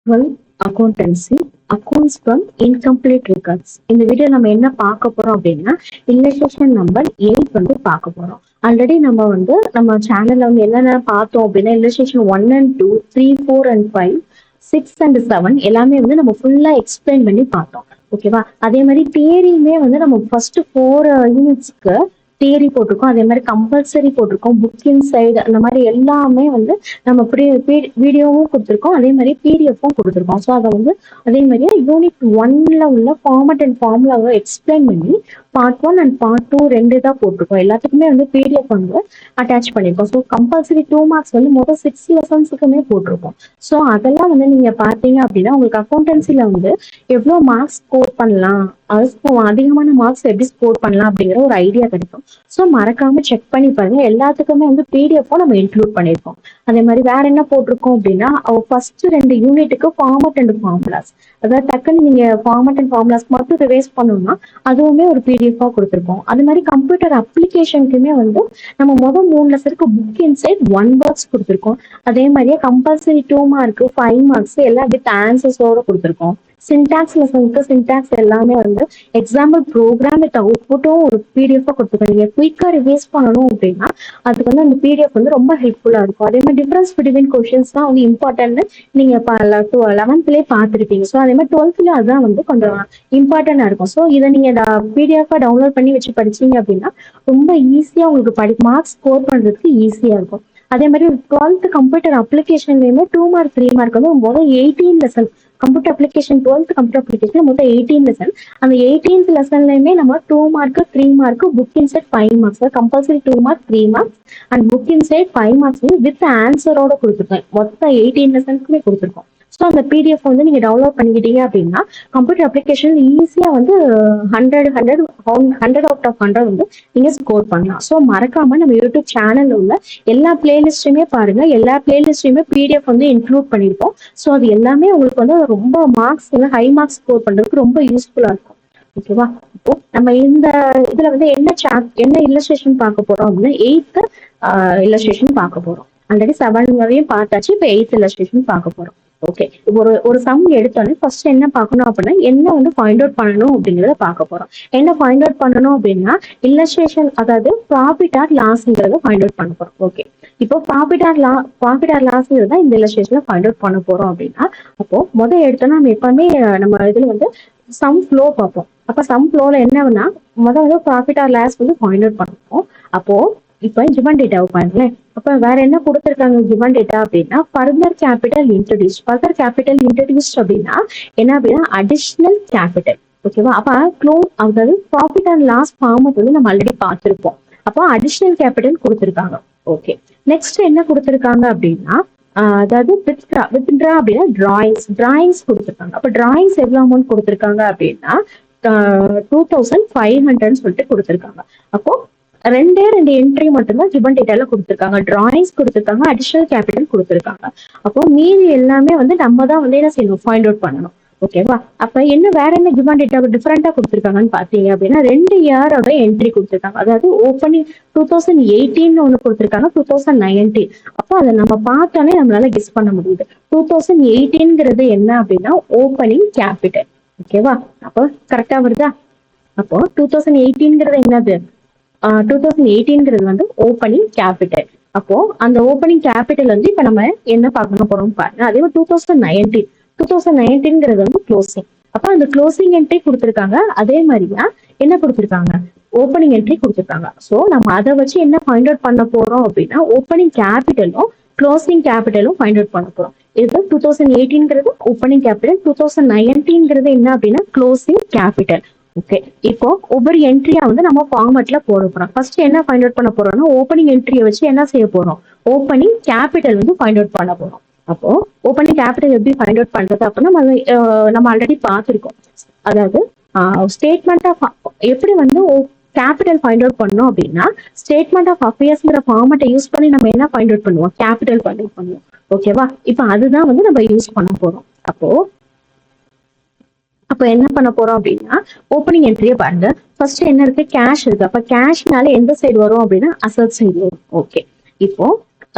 12 accountancy accounts from incomplete records. இந்த video நம்ம என்ன பார்க்க போறோம் அப்படின்னா இல்லஸ்ட்ரேஷன் நம்பர் 8 வந்து பார்க்க போறோம். ஆல்ரெடி நம்ம சேனல்ல வந்து என்னென்ன பார்த்தோம் அப்படின்னா இல்லஸ்ட்ரேஷன் 1 and 2, 3, 4 and 5, 6 and 7 எல்லாமே வந்து நம்ம ஃபுல்லா எக்ஸ்பிளைன் பண்ணி பார்த்தோம். ஓகேவா? அதே மாதிரி தியரியுமே வந்து நம்ம ஃபர்ஸ்ட் 4 யூனிட்ஸ்க்கு தியரி போட்டிருக்கோம். அதே மாதிரி கம்பல்சரி போட்டிருக்கோம். புக் இன்சைடு அந்த மாதிரி எல்லாமே வந்து நம்ம வீடியோவும் கொடுத்துருக்கோம். அதே மாதிரி பிடிஎஃப்பும் கொடுத்துருக்கோம். ஸோ அதை வந்து அதே மாதிரி யூனிட் 1ல உள்ள ஃபார்மட் அண்ட் ஃபார்முலாவை எக்ஸ்பிளைன் பண்ணி பார்ட் 1 அண்ட் பார்ட் 2 ரெண்டு தான் போட்டிருக்கோம். எல்லாத்துக்குமே வந்து பிடிஎஃப் வந்து அட்டாச் பண்ணியிருக்கோம். ஸோ கம்பல்சரி 2 மார்க்ஸ் வந்து மொத்தம் 6 லெசன்ஸுக்குமே போட்டிருக்கோம். ஸோ அதெல்லாம் வந்து நீங்க பார்த்தீங்க அப்படின்னா உங்களுக்கு அக்கௌண்டன்சில வந்து எவ்வளோ மார்க்ஸ் ஸ்கோர் பண்ணலாம், அதிகமான மார்க்ஸ் எப்படி ஸ்கோர் பண்ணலாம் அப்படிங்கிற ஒரு ஐடியா கிடைக்கும். ஸோ மறக்காம செக் பண்ணி பாருங்க. எல்லாத்துக்குமே வந்து பிடிஎஃப்பும் நம்ம இன்க்ளூட் பண்ணியிருக்கோம். அதே மாதிரி வேற என்ன போட்டிருக்கோம் அப்படின்னா ஃபர்ஸ்ட் 2 யூனிட்டுக்கு ஃபார்மட் அண்ட் ஃபார்முலாஸ், அதாவது டக்குன்னு நீங்க ஃபார்மட் அண்ட் ஃபார்முலாஸ் மட்டும் ரிவைஸ் பண்ணணும்னா அதுவுமே ஒரு பிடிஎஃபா கொடுத்துருக்கோம். அது மாதிரி கம்ப்யூட்டர் அப்ளிகேஷனுக்குமே வந்து நம்ம முதல் 3 லெசனுக்கு புக் இன்சைட் 1 வேர்ட்ஸ் கொடுத்துருக்கோம். அதே மாதிரியே கம்பல்சரி 2 மார்க் 5 மார்க்ஸ் எல்லாம் வித் ஆன்சர்ஸோட கொடுத்துருக்கோம். சின்டாக்ஸ் லெசனுக்கு சின்டாக்ஸ் எல்லாமே வந்து எக்ஸாம்பிள் ப்ரோக்ராம் வித் அவுட்புட்டும் ஒரு பிடிஎஃப் கொடுத்துருக்கோம். நீங்க குயிக்கா ரிவைஸ் பண்ணணும் அப்படின்னா அதுக்கு வந்து அந்த பிடிஎஃப் வந்து ரொம்ப ஹெல்ப்ஃபுல்லா இருக்கும். அதே மாதிரி டிஃபரன்ஸ் பிட்வீன் கொஸ்டின்ஸ் தான் வந்து இம்பார்ட்டன்ட் நீங்க 11th பார்த்துருப்பீங்க. ஸோ அதே மாதிரி 12th அதுதான் வந்து கொஞ்சம் இம்பார்ட்டன்டா இருக்கும். ஸோ இதை நீங்க பிடிஎஃபா டவுன்லோட் பண்ணி வச்சு படிச்சீங்க அப்படின்னா ரொம்ப ஈஸியா உங்களுக்கு மார்க்ஸ் ஸ்கோர் பண்றதுக்கு ஈஸியா இருக்கும். அதே மாதிரி 12th கம்ப்யூட்டர் அப்ளிகேஷன்லயுமே 2 மார்க் 3 மார்க் வந்து முதல் 18 lesson computer application 12th computer application மொத்தம் 18 லெசன். அந்த 18th லெசன்லயுமே நம்ம 2 mark 3 mark book inside 5 marks compulsory 2 mark 3 marks and book inside 5 marks வந்து வித் ஆன்சரோட கொடுத்துருக்கோம். மொத்தம் 18 லெசனுக்குமே கொடுத்துருக்கோம். ஸோ அந்த பிடிஎஃப் வந்து நீங்க டவுன்லோட் பண்ணிக்கிட்டீங்க அப்படின்னா கம்ப்யூட்டர் அப்ளிகேஷன் ஈஸியா வந்து 100 அவுட் ஆஃப் 100 வந்து நீங்க ஸ்கோர் பண்ணலாம். ஸோ மறக்காம நம்ம யூடியூப் சேனல்ல உள்ள எல்லா பிளேலிஸ்டுமே பாருங்க. எல்லா பிளேலிஸ்டுமே பிடிஎஃப் வந்து இன்க்ளூட் பண்ணிருப்போம். ஸோ அது எல்லாமே உங்களுக்கு வந்து ரொம்ப மார்க்ஸ் வந்து ஹை மார்க்ஸ் ஸ்கோர் பண்றதுக்கு ரொம்ப யூஸ்ஃபுல்லா இருக்கும். ஓகேவா? இப்போ நம்ம இந்த இதுல வந்து என்ன இல்லஸ்ட்ரேஷன் பார்க்க போறோம் அப்படின்னா 8th இல்லஸ்ட்ரேஷன் பார்க்க போறோம். ஆல்ரெடி 7 வரையும் பார்த்தாச்சு. இப்போ 8th இல்லஸ்ட்ரேஷன் பார்க்க போறோம். ஓகே, இப்போ ஒரு சம் எடுத்தோன்னே ஃபர்ஸ்ட் என்ன பார்க்கணும் அப்படின்னா என்ன வந்து ஃபைண்ட் அவுட் பண்ணணும் அப்படிங்கிறத பார்க்க போறோம். என்ன ஃபைண்ட் அவுட் பண்ணணும் அப்படின்னா இல்லஸ்ட்ரேஷன், அதாவது ப்ராஃபிட் ஆர் லாஸ்ங்கிறத ஃபைண்ட் அவுட் பண்ண போறோம். ஓகே, இப்போ ப்ராஃபிட் ஆர் லாஸ்ங்கிறது தான் இந்த இல்லஸ்ட்ரேஷன்ல ஃபைண்ட் அவுட் பண்ண போறோம் அப்படின்னா அப்போ முதல் எடுத்தோன்னா நம்ம எப்பவுமே நம்ம இதுல வந்து சம் ஃப்ளோ பார்ப்போம். அப்ப சம் ஃப்ளோல என்னன்னா முதல்ல ப்ராஃபிட் ஆர் லாஸ் வந்து ஃபைண்ட் அவுட் பண்ணுவோம். அப்போ இப்ப கிவன் டேட்டாவை பாருங்களேன். அப்ப வேற என்ன கொடுத்துருக்காங்க கிவன் டேட்டா அப்படின்னா ஃபர்தர் கேபிட்டல் இன்ட்ரடியூஸ்ட் அப்படின்னா என்ன அப்படின்னா அடிஷனல் கேபிட்டல். ஓகேவா? அப்ப அதாவது ப்ராஃபிட் அண்ட் லாஸ் ஃபார்மட் வந்து நம்ம ஆல்ரெடி பார்த்திருப்போம். அப்போ அடிஷனல் கேபிட்டல் கொடுத்துருக்காங்க. ஓகே, நெக்ஸ்ட் என்ன கொடுத்துருக்காங்க அப்படின்னா அதாவது வித்ட்ரா அப்படின்னா டிராயிங்ஸ் கொடுத்துருக்காங்க. அப்ப டிராயிங்ஸ் எவ்வளவு அமௌண்ட் கொடுத்துருக்காங்க அப்படின்னா 2500 சொல்லிட்டு கொடுத்துருக்காங்க. அப்போ ரெண்டு என்ட்ரி மட்டும்தான் கிவன் டேட்டால கொடுத்துருக்காங்க. டிராயிங்ஸ் கொடுத்துருக்காங்க, அடிஷனல் கேபிட்டல் கொடுத்துருக்காங்க. அப்போ மீதி எல்லாமே வந்து நம்ம தான் வந்து என்ன செய்யணும், ஃபைண்ட் அவுட் பண்ணணும். ஓகேவா? அப்ப வேற என்ன கிவன் டேட்டா டிஃபரெண்டா கொடுத்துருக்காங்கன்னு பாத்தீங்க அப்படின்னா 2 இயரோட என்ட்ரி கொடுத்துருக்காங்க. அதாவது ஓப்பனிங் 2018 ஒண்ணு கொடுத்துருக்காங்க, 2019. அப்போ அதை நம்ம பார்த்தோன்னே நம்மளால கெஸ் பண்ண முடியுது. 2018ங்கிறது என்ன அப்படின்னா ஓப்பனிங் கேபிட்டல். ஓகேவா? அப்போ கரெக்டா வருதா? அப்போ 2018ங்கிறது என்னது? 2018ங்கிறது வந்து ஓப்பனிங் கேபிட்டல். அப்போ அந்த ஓப்பனிங் கேபிட்டல் வந்து இப்ப நம்ம என்ன பார்க்க போறோம் பாருங்க. அதே 2019ங்கிறது வந்து க்ளோசிங். அப்ப அந்த க்ளோசிங் என்ட்ரி கொடுத்துருக்காங்க. அதே மாதிரியா என்ன கொடுத்துருக்காங்க, ஓப்பனிங் என்ட்ரி கொடுத்துருக்காங்க. ஸோ நம்ம அதை வச்சு என்ன ஃபைண்ட் அவுட் பண்ண போறோம் அப்படின்னா ஓப்பனிங் கேபிட்டலும் க்ளோசிங் கேபிட்டலும் ஃபைண்ட் அவுட் பண்ண போறோம். இது 2018ங்கிறது ஓப்பனிங் கேபிட்டல், 2019ங்கிறது என்ன அப்படின்னா க்ளோசிங் கேபிட்டல். ஓகே, இப்போ ஒவ்வொரு என்ட்ரியா வந்து நம்ம ஃபார்மட்ல போட போறோம். ஃபர்ஸ்ட் என்ன ஃபைண்ட் அவுட் பண்ண போறோம்னா ஓப்பனிங் என்ட்ரியை வச்சு என்ன செய்ய போறோம், ஓப்பனிங் கேபிட்டல் வந்து ஃபைண்ட் அவுட் பண்ண போறோம். அப்போ ஓப்பனிங் கேபிட்டல் எப்படி ஃபைண்ட் அவுட் பண்றது அப்படின்னா நம்ம ஆல்ரெடி பார்த்துருக்கோம். அதாவது ஸ்டேட்மெண்ட் ஆஃப் எப்படி வந்து கேபிட்டல் ஃபைண்ட் அவுட் பண்ணோம் அப்படின்னா ஸ்டேட்மெண்ட் ஆஃப் அஃபேர்ஸ்ங்கிற ஃபார்மட்டை யூஸ் பண்ணி நம்ம என்ன ஃபைண்ட் அவுட் பண்ணுவோம், கேபிட்டல் ஃபைண்ட் அவுட் பண்ணுவோம். ஓகேவா? இப்போ அதுதான் வந்து நம்ம யூஸ் பண்ண போறோம். அப்ப என்ன பண்ண போறோம் அப்படின்னா ஓப்பனிங் என்ட்ரியை பாருங்க. ஃபர்ஸ்ட் என்ன இருக்கு, கேஷ் இருக்கு. அப்ப கேஷ்னால எந்த சைடு வரும் அப்படின்னா அசட் சைடு வரும். ஓகே, இப்போ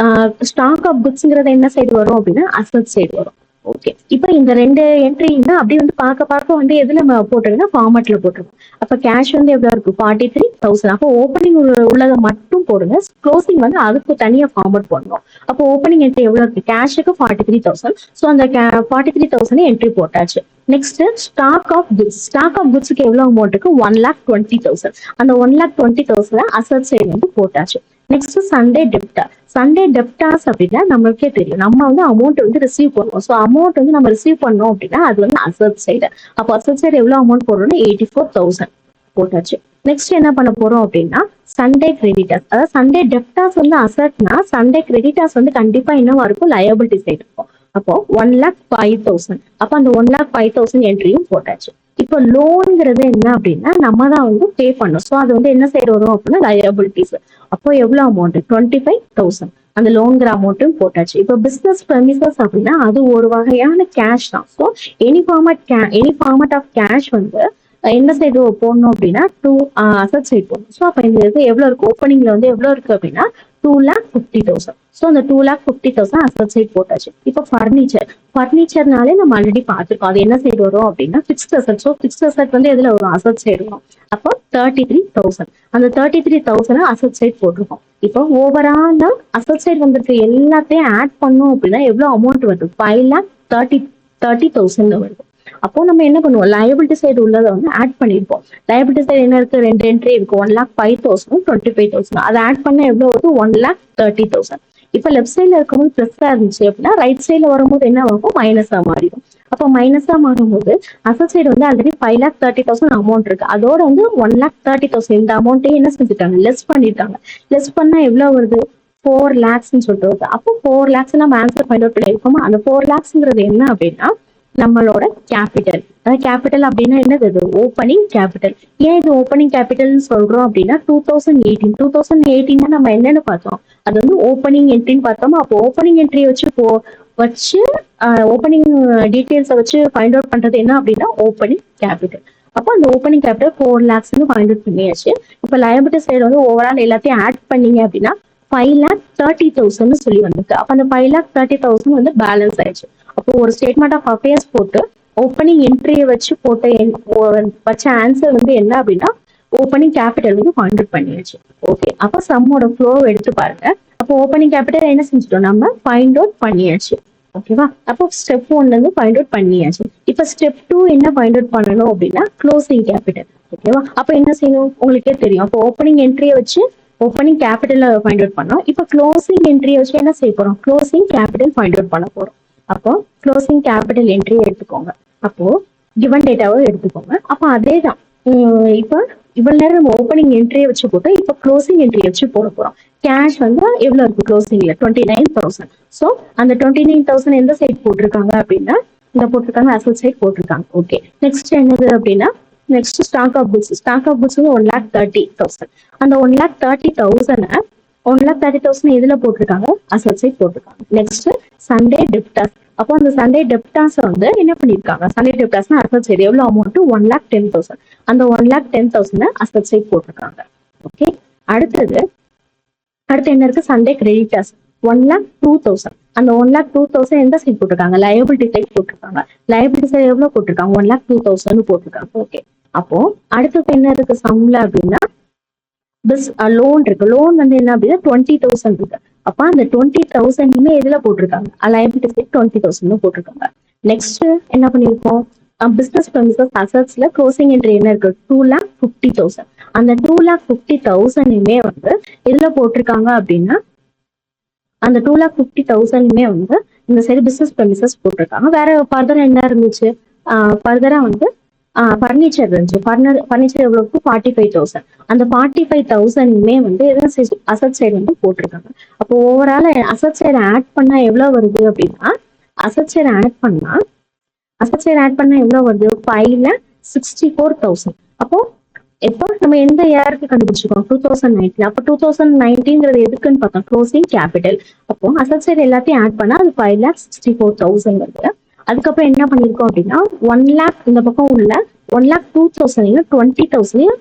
ஸ்டாக் ஆஃப் குட்ஸ்ங்கிறது என்ன சைடு வரும் அப்படின்னா அசட் சைடு வரும். ஓகே. இப்ப இந்த 2 என்ட்ரினா அப்படியே வந்து பார்க்க வந்து எதுல போட்டுருக்குன்னா ஃபார்மட்ல போட்டுருக்கும். அப்ப கேஷ் வந்து எவ்வளவு இருக்கு? 43,000. அப்போ ஓப்பனிங் உள்ளத மட்டும் போடுங்க. க்ளோசிங் வந்து அதுக்கு தனியா ஃபார்மட் போடணும். அப்போ ஓப்பனிங் என்ட்ரி எவ்வளவு இருக்கு? கேஷுக்கு 43,000. ஸோ அந்த 43,000 என்ட்ரி போட்டாச்சு. Next stock of goods. Stock of குட்ஸ்க்கு எவ்வளவு அமௌண்ட் இருக்கு? 1,20,000. அந்த 1,20,000 அசட் சைடு வந்து போட்டாச்சு. Next Sunday டெப்டார். சண்டே டெப்டார்ஸ் அப்படின்னா நம்மளுக்கே தெரியும், நம்ம வந்து அமௌண்ட் வந்து ரிசீவ் பண்ணுவோம். ஸோ அமௌண்ட் வந்து நம்ம ரிசீவ் பண்ணோம் அப்படின்னா அது வந்து அசட் சைடு. அப்போ அசட் சைடு எவ்வளவு அமௌண்ட் போடுறோம்னா 84,000 போட்டாச்சு. நெக்ஸ்ட் என்ன பண்ண போறோம் அப்படின்னா சண்டே கிரெடிட்டர்ஸ். அதாவது சண்டே டெப்டார்ஸ் வந்து அசட்னா சண்டே கிரெடிட்டர்ஸ் வந்து கண்டிப்பா என்னவா இருக்கும்? லயபிலிட்டி சைடு இருக்கும். அப்போ 1,05,000. அப்போ அந்த 1,05,000 என்ட்ரியும் போட்டாச்சு. இப்போ லோன்ங்கிறது என்ன அப்படின்னா நம்ம தான் வந்து பே பண்ணணும். ஸோ அது வந்து என்ன சைடு வரும் அப்படின்னா லயபிலிட்டிஸ். அப்போ எவ்வளவு அமௌண்ட்? 25,000. அந்த லோன்கிற அமௌண்ட்டும் போட்டாச்சு. இப்போ பிசினஸ் பெர்மிசஸ் அப்படின்னா அது ஒரு வகையான கேஷ் தான். So any format of cash வந்து எந்த சைடு போடணும் அப்படின்னா அசட் சைடு போடணும். ஸோ அப்போ இந்த இது எவ்வளவு இருக்கு? ஓப்பனிங்ல வந்து எவ்வளவு இருக்கு அப்படின்னா 2,50,000. ஸோ அந்த 2,50,000 அசட் சைடு போட்டாச்சு. இப்போ ஃபர்னிச்சர்னாலே நம்ம ஆல்ரெடி பார்த்துருக்கோம். அது என்ன சைடு வரும் அப்படின்னா fixed asset. So fixed asset வந்து எதுல வரும்? அசட் சைடு வரும். அப்போ 33,000. அந்த 33,000 அசட் சைடு போட்டிருக்கோம். இப்போ ஓவராலா அசட் சைடு வந்திருக்க எல்லாத்தையும் ஆட் பண்ணோம் அப்படின்னா எவ்வளவு அமௌண்ட் வருது? 5,30,000 வருது. அப்போ நம்ம என்ன பண்ணுவோம்? லயபிலிட்டி சைடு உள்ளதை வந்து ஆட் பண்ணிருப்போம். லயபிலிட்டி சைடு என்ன இருக்கு? 2 என்ட்ரி இருக்கு. 1,05,000, 25,000. அதை ஆட் பண்ண எவ்வளவு வருது? 1,30,000. இப்ப லெஃப்ட் சைட்ல இருக்கும்போது பிளஸ்ஸா இருந்துச்சு அப்படின்னா ரைட் சைட்ல வரும்போது என்ன ஆகும்? மைனஸா மாறிடும். அப்போ மைனஸா மாறும்போது அசட் சைடு வந்து ஆல்ரெடி 5,30,000 அமௌண்ட் இருக்கு. அதோட வந்து 1,30,000 இந்த அமௌண்ட்டையும் என்ன செஞ்சுட்டாங்க? லெஸ் பண்ணிட்டாங்க. லெஸ் பண்ணா எவ்வளவு வருது? 4 lakhsன்னு சொல்லிட்டு வருது. அப்போ 4 lakhs நம்ம ஆன்சர் ஃபைண்ட் அவுட் பண்ணிருக்கோமா? அந்த 4 lakhsங்கிறது என்ன அப்படின்னா நம்மளோட கேபிட்டல். கேபிட்டல் அப்படின்னா என்னது? Opening capital. ஏன் இது ஓப்பனிங் கேபிட்டல்னு சொல்றோம் அப்படின்னா 2018 நம்ம என்னன்னு பார்த்தோம்? அது வந்து ஓப்பனிங் என்ட்ரின்னு பார்த்தோமா? அப்போ ஓப்பனிங் என்ட்ரி வச்சு ஓப்பனிங் டீடைல்ஸை வச்சு ஃபைண்ட் அவுட் பண்றது என்ன அப்படின்னா ஓப்பனிங் கேபிட்டல். அப்போ அந்த ஓப்பனிங் கேபிட்டல் 4 lakhsன்னு ஃபைண்ட் அவுட் பண்ணியாச்சு. இப்போ லயபிலிட்டி சைடு வந்து ஓவரால் எல்லாத்தையும் ஆட் பண்ணீங்க அப்படின்னா 5,30,000 சொல்லி வந்திருக்கு. அப்ப அந்த 5,30,000 வந்து பேலன்ஸ் ஆயிடுச்சு. அப்போ ஒரு ஸ்டேட்மெண்ட் ஆஃப் அஃபேர்ஸ் போட்டு ஓப்பனிங் என்ட்ரியை வச்சு வச்ச ஆன்சர் வந்து என்ன அப்படின்னா ஓப்பனிங் கேபிட்டல் வந்து ஃபைண்ட் அவுட் பண்ணியாச்சு. ஓகே. அப்போ சம்மோட ஃப்ளோ எடுத்து பாருங்க. அப்போ ஓப்பனிங் கேபிட்டல் என்ன செஞ்சுட்டோம்? நம்ம ஃபைண்ட் அவுட் பண்ணியாச்சு. ஓகேவா? அப்போ ஸ்டெப் 1ல இருந்து ஃபைண்ட் அவுட் பண்ணியாச்சு. இப்ப ஸ்டெப் 2 என்ன ஃபைண்ட் அவுட் பண்ணணும் அப்படின்னா க்ளோசிங் கேபிட்டல். ஓகேவா? அப்ப என்ன செய்யணும்? உங்களுக்கே தெரியும். அப்போ ஓப்பனிங் என்ட்ரியை வச்சு ஓப்பனிங் கேபிட்டல் ஃபைண்ட் அவுட் பண்ணோம். இப்போ க்ளோசிங் என்ட்ரியை வச்சு என்ன செய்ய போறோம்? க்ளோசிங் கேபிட்டல் ஃபைண்ட் அவுட் பண்ண போறோம். அப்போ க்ளோசிங் கேபிட்டல் என்ட்ரி எடுத்துக்கோங்க. அப்போ கிவன் டேட்டாவை எடுத்துக்கோங்க. அப்போ அதே தான். இப்போ இவ்வளவு நேரம் நம்ம ஓப்பனிங் என்ட்ரியை வச்சு போட்டோம். இப்போ க்ளோசிங் என்ட்ரி வச்சு போட போறோம். கேஷ் வந்து எவ்வளவு இருக்கு க்ளோசிங்ல? 29,000. ஸோ அந்த 29,000 எந்த சைட் போட்டிருக்காங்க அப்படின்னா இந்த போட்டிருக்காங்க, அசட் சைட் போட்டிருக்காங்க. ஓகே. நெக்ஸ்ட் என்னது அப்படின்னா next stock of goods. Stock of goods 1,30,000. அந்த 1,30,000 எதுல போட்டிருக்காங்க? அசட் சைட் போட்டிருக்காங்க. Next sundry debtors. அப்போ அந்த சண்டே டெப்டார்ஸ் வந்து என்ன பண்ணிருக்காங்க? சண்டே டெப்டார்ஸ்னா அசட் சைடு எவ்வளவு அமௌண்ட்? 1,10,000. அந்த 1,10,000 அசட் சைட் போட்டிருக்காங்க. ஓகே. அடுத்து என்ன இருக்கு? Sunday creditors 1,02,000. அந்த 1,02,000 எந்த சைட் போட்டிருக்காங்க? லயபிலிட்டி சைட் போட்டிருக்காங்க. லயபிலிட்டி சைடு எவ்வளவு போட்டிருக்காங்க? 1,02,000 போட்டிருக்காங்க. ஓகே. அப்போ அடுத்தது என்ன இருக்கு சம்ல அப்படின்னா லோன் இருக்கு. லோன் வந்து என்ன அப்படின்னா 20,000 இருக்கு. அப்ப அந்த 20,000 எதுல போட்டிருக்காங்க? லயபிலிட்டி சைட் 20,000 போட்டிருக்காங்க. நெக்ஸ்ட் என்ன பண்ணிருக்கோம்? பிசினஸ் ப்ரெமிசஸ் அசட்ஸ்ல க்ளோசிங் என்ட்ரி என்ன இருக்கு? 2,50,000. அந்த 2,50,000 வந்து எதுல போட்டிருக்காங்க அப்படின்னா அந்த 2,50,000 வந்து இந்த சைடு பிசினஸ் ப்ரெமிசஸ் போட்டிருக்காங்க. வேற ஃபர்தர் என்ன இருந்துச்சு? ஃபர்தரா வந்து ஃபர்னிச்சர் இருந்துச்சு. ஃபர்னிச்சர் எவ்வளவுக்கு? 45,000. அந்த 45,000 வந்து அசட் சைடு வந்து போட்டிருக்காங்க. அப்போ ஓவரால் அசட் சைடு ஆட் பண்ணா எவ்வளவு வருது அப்படின்னா அசட் சைடு ஆட் பண்ணா எவ்வளவு வருது? 5,64,000. அப்போ எப்போ நம்ம எந்த இயருக்கு கண்டுபிடிச்சிருக்கோம்? 2019. அப்போ 2019 எதுக்குன்னு பார்த்தோம்? Closing capital. அப்போ அசட் சைடு எல்லாத்தையும் ஆட் பண்ணா அது 5,64,000 வருது. அதுக்கப்புறம் என்ன பண்ணிருக்கோம் அப்படின்னா 1 lakh இந்த பக்கம் உள்ள 1,02,000 20,000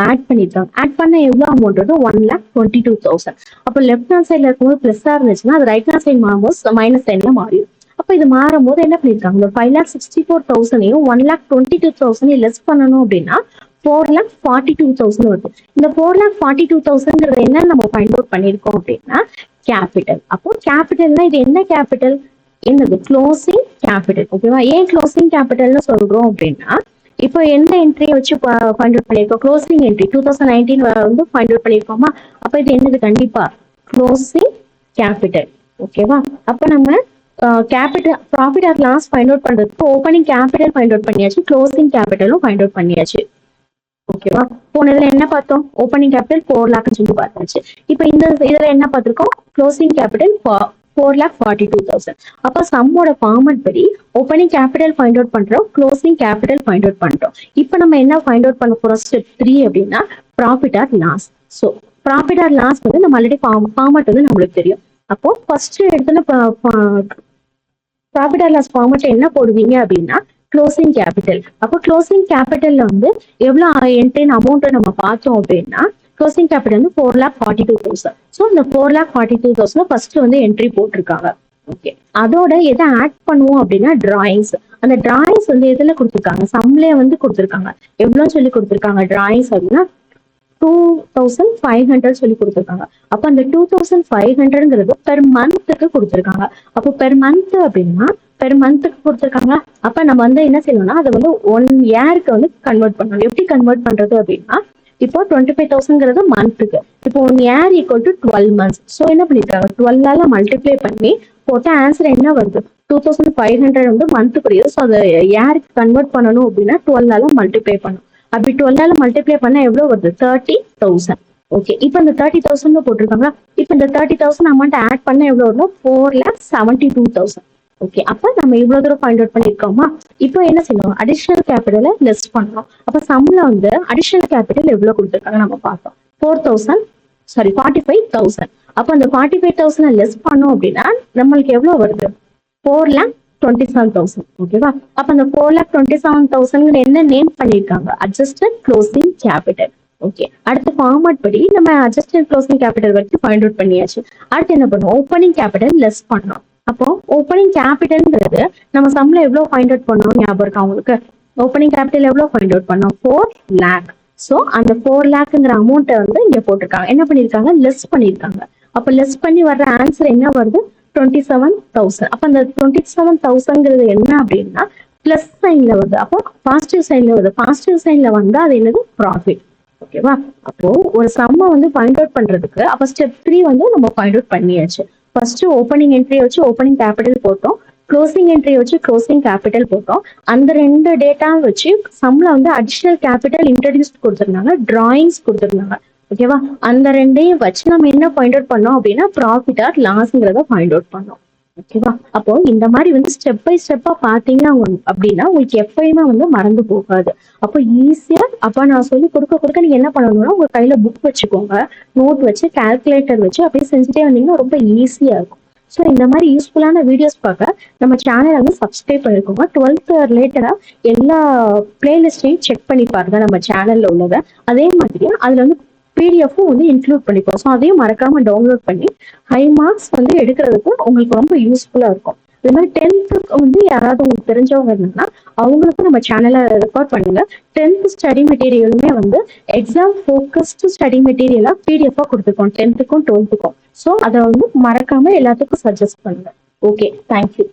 ஆட் பண்ணிருக்காங்க. ஆட் பண்ண எவ்வளவு அமௌண்ட் வருது? 1,22,000. அப்போ லெஃப்ட் ஹேண்ட் சைட்ல இருக்கும்போது பிளஸ்ஸா இருந்துச்சுன்னா அது ரைட் ஹேண்ட் சைட் மாறும்போது மைனஸ் சைட்ல மாறிடும். அப்ப அப்ப இது மாறும் போது என்ன பண்ணிருக்காங்க, இந்த 5,64,000 1,22,000 லெஸ் பண்ணணும் அப்படின்னா 4,42,000 வருது. இந்த 4,42,000 என்ன நம்ம ஃபைண்ட் அவுட் பண்ணிருக்கோம் அப்படின்னா கேபிட்டல். அப்போ கேபிட்டல்னா இது என்ன கேபிட்டல், என்னது க்ளோசிங் கேபிட்டல். ஓகேவா, ஏன் க்ளோசிங் கேபிட்டல்னு சொல்றோம் அப்படின்னா இப்போ எந்த என்ட்ரியை வச்சு ஃபைண்ட் அவுட் பண்ணிருக்கோம், க்ளோசிங் என்ட்ரி 2019 வந்து ஃபைண்ட் அவுட் பண்ணிருக்கோமா, அப்ப இது என்னது கண்டிப்பா க்ளோசிங் கேபிட்டல். ஓகேவா, அப்ப நம்ம capital profit or loss find out பண்றதுக்கு ஓப்பனிங் கேபிட்டல் ஃபைண்ட் அவுட் பண்ணியாச்சு, க்ளோசிங் கேபிட்டலும் ஃபைண்ட் அவுட் பண்ணியாச்சு. ஓகேவா, போனதுல என்ன பார்த்தோம், ஓப்பனிங் கேபிட்டல் 4 lakh சொல்லி பார்த்தாச்சு. இப்போ இந்த இதுல என்ன பார்த்திருக்கோம், க்ளோசிங் கேபிட்டல் 4,42,000. அப்ப சம்மோட ஃபார்மட் படி ஓப்பனிங் கேபிட்டல் ஃபைண்ட் அவுட் பண்றோம், க்ளோசிங் கேபிட்டல் ஃபைண்ட் அவுட் பண்றோம். இப்போ நம்ம என்ன ஃபைண்ட் அவுட் பண்ண போறோம், ஸ்டெப் 3 அப்படின்னா profit or loss. So profit or loss வந்து நம்ம ஆல்ரெடி ஃபார்மட் வந்து நம்மளுக்கு தெரியும். அப்போ ஃபர்ஸ்ட் எடுத்துல ப்ராஃபிட் ஆர் லாஸ் ஃபார்மட் என்ன போடுவீங்க அப்படின்னா க்ளோசிங் கேபிட்டல். அப்போ க்ளோசிங் கேபிட்டல்ல வந்து எவ்வளவு என்ட்ரின் அமௌண்ட் நம்ம பார்த்தோம் அப்படின்னா க்ளோசிங் கேபிட்டல் வந்து 4,42,000. ஸோ இந்த 4,42,000 ஃபர்ஸ்ட் வந்து என்ட்ரி போட்டிருக்காங்க. ஓகே, அதோட எதை ஆட் பண்ணுவோம் அப்படின்னா டிராயிங்ஸ். அந்த டிராயிங்ஸ் வந்து எதுல கொடுத்துருக்காங்க, சம்லே வந்து கொடுத்துருக்காங்க. எவ்வளவு சொல்லி கொடுத்துருக்காங்க டிராயிங்ஸ் அப்படின்னா 2,500 சொல்லி கொடுத்துருக்காங்க. அப்ப அந்த 2,500ங்கிறது பெர் மந்த்துக்கு கொடுத்துருக்காங்க. அப்போ பெர் மந்த் அப்படின்னா பெர் மந்த்துக்கு கொடுத்துருக்காங்க. அப்ப நம்ம வந்து என்ன செய்யணும்னா அதை வந்து 1 yearக்கு வந்து கன்வெர்ட் பண்ணணும். எப்படி கன்வெர்ட் பண்றது அப்படின்னா இப்போ 25,000ங்கிறது மந்த்துக்கு, இப்போ 1 year equal to 12 months. So என்ன பண்ணிருக்காங்க 12ஆல மல்டிப்ளை பண்ணி போட்ட ஆன்சர் என்ன வருது 2,500 வந்து மந்த்துக்குரியது. ஸோ அதை யாருக்கு கன்வெர்ட் பண்ணணும் அப்படின்னா 12ஆல மல்டிப்ளை பண்ணும். அப்படி 12ஆல மல்டிப்ளை பண்ணா எவ்வளவு வருது 30,000. ஓகே, இப்போ இந்த 30,000 போட்டிருக்காங்க. இப்போ இந்த 30,000 அமௌண்ட் ஆட் பண்ண எவ்வளவு வரும் 4,72,000. ஓகே, அப்ப நம்ம இவ்வளவு தூரம் ஃபைண்ட் அவுட் பண்ணிருக்கோமா. இப்போ என்ன செய்யணும், அடிஷனல் கேபிட்டலை லெஸ் பண்ணணும். அப்ப சம்ல வந்து அடிஷனல் கேபிட்டல் எவ்வளவு கொடுத்துருக்காங்க நம்ம பார்த்தோம் 45,000. அப்ப அந்த 45,000 லெஸ் பண்ணோம் அப்படின்னா நம்மளுக்கு எவ்வளவு வருது 4,27,000. ஓகேவா, அப்ப அந்த 4,27,000 என்ன நேம் பண்ணிருக்காங்க அட்ஜஸ்டட் க்ளோசிங் கேபிட்டல். ஓகே, அடுத்த ஃபார்மட் படி நம்ம அட்ஜஸ்டட் க்ளோசிங் கேபிட்டல் வரைக்கும் ஃபைண்ட் அவுட் பண்ணியாச்சு. அடுத்து என்ன பண்ணுவோம், ஓப்பனிங் கேபிட்டல் லெஸ் பண்ணோம். அப்போ ஓப்பனிங் கேபிட்டல்ங்கிறது நம்ம சம்ல எவ்வளவு ஃபைண்ட் அவுட் பண்ணோம் ஞாபகம் இருக்கா உங்களுக்கு, ஓப்பனிங் கேபிட்டல் எவ்வளவு ஃபைண்ட் அவுட் பண்ணோம் 4 lakh. ஸோ அந்த 4 lakhங்கிற அமௌண்ட்டை வந்து இங்க போட்டிருக்காங்க, என்ன பண்ணிருக்காங்க லெஸ் பண்ணிருக்காங்க. அப்ப லெஸ் பண்ணி வர்ற ஆன்சர் என்ன வருது 27,000. அப்ப அந்த 27,000ங்கிறது என்ன அப்படின்னா பிளஸ் சைன்ல வருது. அப்போ பாசிட்டிவ் சைன்ல வருது, பாசிட்டிவ் சைன்ல வந்தா அது என்னது ப்ராஃபிட். ஓகேவா, அப்போ ஒரு சம்மை வந்து ஃபைண்ட் அவுட் பண்றதுக்கு அப்ப ஸ்டெப் 3 வந்து நம்ம ஃபைண்ட் அவுட் பண்ணியாச்சு. ஃபர்ஸ்ட் ஓப்பனிங் என்ட்ரியை வச்சு ஓப்பனிங் கேபிட்டல் போட்டோம், க்ளோசிங் என்ட்ரி வச்சு க்ளோசிங் கேபிட்டல் போட்டோம். அந்த 2 டேட்டா வச்சு சம்ல வந்து அடிஷனல் கேபிட்டல் இன்ட்ரடியூஸ் கொடுத்துருந்தாங்க, டிராயிங்ஸ் கொடுத்துருந்தாங்க. ஓகேவா, அந்த 2ஐயும் வச்சு நம்ம என்ன ஃபைண்ட் அவுட் பண்ணோம் அப்படின்னா ப்ராஃபிட் ஆர் லாஸ்ங்கிறத ஃபைண்ட் அவுட் பண்ணோம். ஓகேவா, அப்போ இந்த மாதிரி வந்து ஸ்டெப் பை ஸ்டெப்பா பாத்தீங்க அப்படின்னா உங்களுக்கு எப்பயுமே வந்து மறந்து போகாது. அப்போ ஈஸியா அப்ப நான் சொல்லி கொடுக்க நீங்க என்ன பண்ணணும்னா உங்க கையில புக் வச்சுக்கோங்க, நோட் வச்சு கால்குலேட்டர் வச்சு அப்படியே செஞ்சுட்டே வந்தீங்கன்னா ரொம்ப ஈஸியா இருக்கும். ஸோ இந்த மாதிரி யூஸ்ஃபுல்லான வீடியோஸ் பார்க்க நம்ம சேனலை வந்து சப்ஸ்கிரைப் பண்ணிருக்கோங்க. 12th ரிலேட்டடா எல்லா பிளேலிஸ்டையும் செக் பண்ணி பாருங்க நம்ம சேனல்ல உள்ளத. அதே மாதிரி அதுல வந்து பிடிஎஃப்பும் வந்து இன்க்ளூட் பண்ணிப்போம். ஸோ அதையும் மறக்காம டவுன்லோட் பண்ணி ஹை மார்க்ஸ் வந்து எடுக்கிறதுக்கு உங்களுக்கு ரொம்ப யூஸ்ஃபுல்லா இருக்கும். இது மாதிரி 10th வந்து யாராவது உங்களுக்கு தெரிஞ்சவங்க இருந்தாங்கன்னா அவங்களுக்கும் நம்ம சேனலை ரெக்கார்ட் பண்ணுங்க. 10th ஸ்டடி மெட்டீரியலுமே வந்து எக்ஸாம் ஃபோக்கஸ்டு ஸ்டடி மெட்டீரியலா பிடிஎஃபா கொடுத்துருக்கோம் 10th க்கும் 12th க்கும். ஸோ அதை வந்து மறக்காம எல்லாத்துக்கும் சஜஸ்ட் பண்ணுங்க. Okay, thank you.